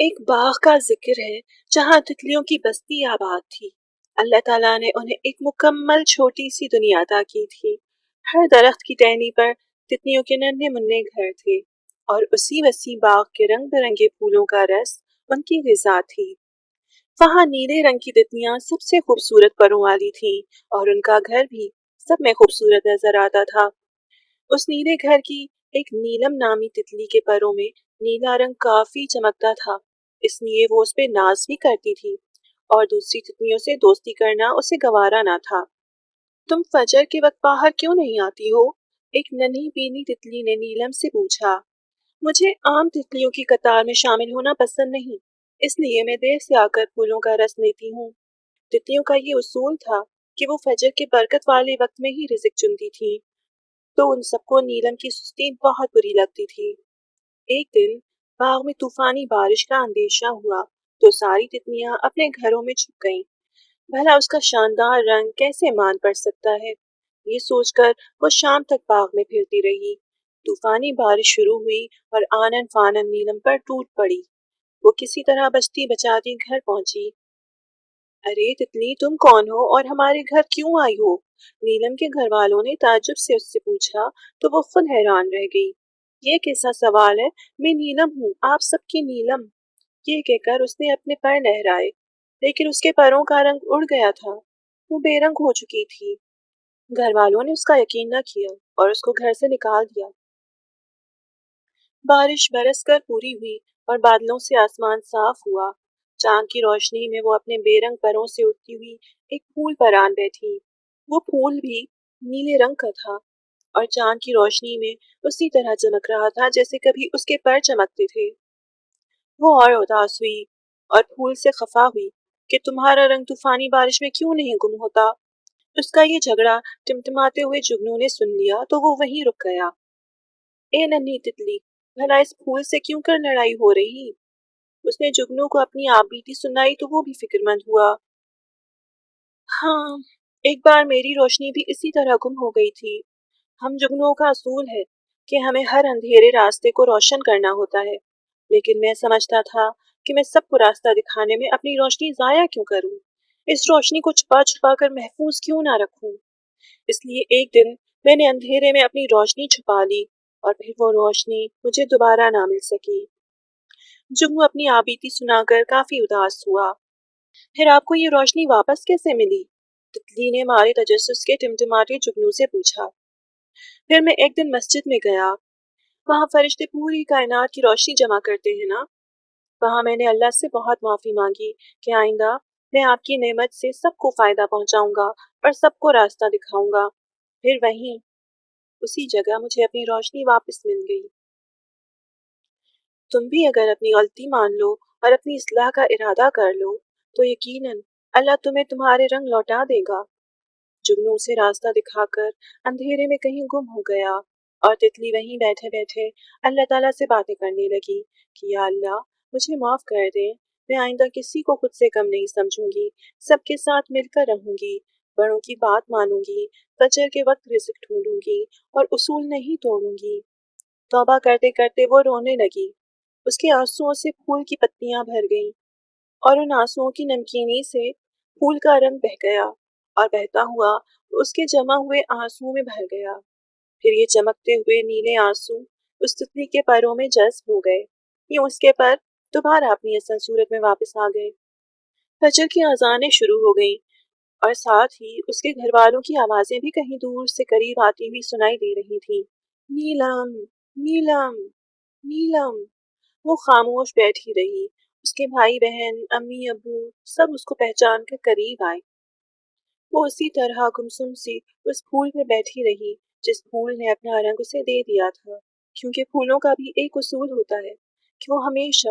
ایک باغ کا ذکر ہے جہاں تتلیوں کی بستی آباد تھی۔ اللہ تعالیٰ نے انہیں ایک مکمل چھوٹی سی دنیا عطا کی تھی۔ ہر درخت کی ٹہنی پر تتلیوں کے ننھے منھے گھر تھے اور اسی وسیع باغ کے رنگ برنگے پھولوں کا رس ان کی غذا تھی۔ وہاں نیلے رنگ کی تتلیاں سب سے خوبصورت پروں والی تھیں اور ان کا گھر بھی سب میں خوبصورت نظر آتا تھا۔ اس نیلے گھر کی ایک نیلم نامی تتلی کے پروں میں نیلا رنگ کافی چمکتا تھا، اس لیے وہ اس پہ ناز بھی کرتی تھی اور دوسری تتلیوں سے دوستی کرنا اسے گوارا نہ تھا۔ تم فجر کے وقت باہر کیوں نہیں آتی ہو؟ ایک ننھی پیلی تتلی نے نیلم سے پوچھا۔ مجھے عام تتلیوں کی قطار میں شامل ہونا پسند نہیں، اس لیے میں دیر سے آ کر پھولوں کا رس لیتی ہوں۔ تتلیوں کا یہ اصول تھا کہ وہ فجر کے برکت والے وقت میں ہی رزق چنتی تھیں، تو ان سب کو نیلم کی سستی بہت بری لگتی تھی۔ ایک دن باغ میں طوفانی بارش کا اندیشہ ہوا تو ساری تتلیاں اپنے گھروں میں چھپ گئیں۔ بھلا اس کا شاندار رنگ کیسے مان پڑ سکتا ہے؟ یہ سوچ کر وہ شام تک باغ میں پھرتی رہی۔ طوفانی بارش شروع ہوئی اور آنن فانن نیلم پر ٹوٹ پڑی۔ وہ کسی طرح بچتی بچاتی گھر پہنچی۔ ارے تتلی، تم کون ہو اور ہمارے گھر کیوں آئی ہو؟ نیلم کے گھر والوں نے تعجب سے اس سے پوچھا تو وہ خود حیران رہ گئی۔ یہ کیسا سوال ہے؟ میں نیلم ہوں، آپ سب کی نیلم۔ یہ کہہ کر اس نے اپنے پر لہرائے، لیکن اس کے پروں کا رنگ اڑ گیا تھا، وہ بے رنگ ہو چکی تھی۔ گھر والوں نے اس کا یقین نہ کیا اور اس کو گھر سے نکال دیا۔ بارش برس کر پوری ہوئی اور بادلوں سے آسمان صاف ہوا۔ چاند کی روشنی میں وہ اپنے بے رنگ پروں سے اڑتی ہوئی ایک پھول پر آن بیٹھی۔ وہ پھول بھی نیلے رنگ کا تھا اور چاند کی روشنی میں اسی طرح چمک رہا تھا جیسے کبھی اس کے پر چمکتے تھے۔ وہ اور اداس ہوئی اور پھول سے خفا ہوئی کہ تمہارا رنگ طوفانی بارش میں کیوں نہیں گم ہوتا؟ اس کا یہ جھگڑا ٹمٹماتے ہوئے جگنو نے سن لیا تو وہ وہیں رک گیا۔ اے ننھی تتلی، بھلا اس پھول سے کیوں کر لڑائی ہو رہی؟ اس نے جگنو کو اپنی آپ بیتی سنائی تو وہ بھی فکر مند ہوا۔ ہاں، ایک بار میری روشنی بھی اسی طرح گم ہو گئی تھی۔ ہم جگنوں کا اصول ہے کہ ہمیں ہر اندھیرے راستے کو روشن کرنا ہوتا ہے، لیکن میں سمجھتا تھا کہ میں سب کو راستہ دکھانے میں اپنی روشنی ضائع کیوں کروں، اس روشنی کو چھپا چھپا کر محفوظ کیوں نہ رکھوں۔ اس لیے ایک دن میں نے اندھیرے میں اپنی روشنی چھپا لی اور پھر وہ روشنی مجھے دوبارہ نہ مل سکی۔ جگنو اپنی آبیتی سنا کر کافی اداس ہوا۔ پھر آپ کو یہ روشنی واپس کیسے ملی؟ تتلی نے مارے تجسس کے ٹمٹماتے جگنو سے پوچھا۔ پھر میں ایک دن مسجد میں گیا، وہاں فرشتے پوری کائنات کی روشنی جمع کرتے ہیں نا، وہاں میں نے اللہ سے بہت معافی مانگی کہ آئندہ میں آپ کی نعمت سے سب کو فائدہ پہنچاؤں گا اور سب کو راستہ دکھاؤں گا۔ پھر وہیں اسی جگہ مجھے اپنی روشنی واپس مل گئی۔ تم بھی اگر اپنی غلطی مان لو اور اپنی اصلاح کا ارادہ کر لو تو یقیناً اللہ تمہیں تمہارے رنگ لوٹا دے گا۔ جگنو اسے راستہ دکھا کر اندھیرے میں کہیں گم ہو گیا اور تتلی وہیں بیٹھے بیٹھے اللہ تعالیٰ سے باتیں کرنے لگی کہ یا اللہ، مجھے معاف کر دیں، میں آئندہ کسی کو خود سے کم نہیں سمجھوں گی، سب کے ساتھ مل کر رہوں گی، بڑوں کی بات مانوں گی، فجر کے وقت رزق ڈھونڈوں گی اور اصول نہیں توڑوں گی۔ توبہ کرتے کرتے وہ رونے لگی، اس کے آنسوؤں سے پھول کی پتیاں بھر گئیں اور ان آنسوؤں کی نمکینی سے پھول کا رنگ بہہ گیا اور بہتا ہوا اس کے جمع ہوئے آنسوؤں میں بھر گیا۔ پھر یہ چمکتے ہوئے نیلے آنسو اس تتلی کے پروں میں جذب ہو گئے، یوں اس کے پر دوبارہ اپنی اصل صورت میں واپس آ گئے۔ فجر کی اذانیں شروع ہو گئیں اور ساتھ ہی اس کے گھر والوں کی آوازیں بھی کہیں دور سے قریب آتی ہوئی سنائی دے رہی تھیں۔ نیلم، نیلم، نیلم۔ وہ خاموش بیٹھی رہی۔ اس کے بھائی بہن، امی ابو سب اس کو پہچان کر قریب آئے۔ وہ اسی طرح گمسم سی اس پھول پہ بیٹھی رہی جس پھول نے اپنا رنگ اسے دے دیا تھا، کیونکہ پھولوں کا بھی ایک اصول ہوتا ہے کہ وہ ہمیشہ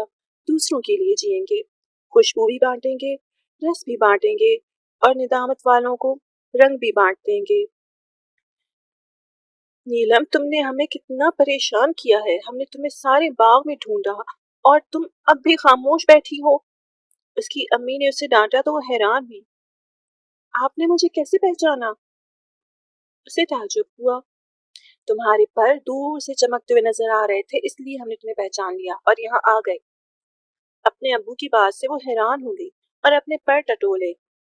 دوسروں کے لیے جئیں گے، خوشبو بھی بانٹیں گے، رس بھی بانٹیں گے اور ندامت والوں کو رنگ بھی بانٹ دیں گے۔ نیلم، تم نے ہمیں کتنا پریشان کیا ہے، ہم نے تمہیں سارے باغ میں ڈھونڈا اور تم اب بھی خاموش بیٹھی ہو۔ اس کی امی نے اسے ڈانٹا تو وہ حیران ہوئی۔ آپ نے مجھے کیسے پہچانا؟ اسے تعجب ہوا۔ تمہارے پر دور سے چمکتے ہوئے نظر آ رہے تھے، اس لیے ہم نے تمہیں پہچان لیا اور یہاں آ گئے۔ اپنے ابو کی بات سے وہ حیران ہو گئی اور اپنے پر ٹٹولے۔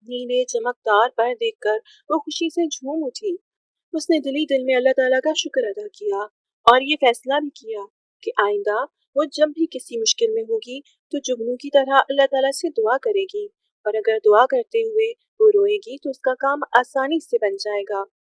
نیلے چمکدار پر دیکھ کر وہ خوشی سے جھوم اٹھی۔ اس نے دل ہی دل میں اللہ تعالیٰ کا شکر ادا کیا اور یہ فیصلہ بھی کیا کہ آئندہ وہ جب بھی کسی مشکل میں ہوگی تو جگنو کی طرح اللہ تعالیٰ سے دعا کرے گی، اور اگر دعا کرتے ہوئے وہ روئے گی تو اس کا کام آسانی سے بن جائے گا۔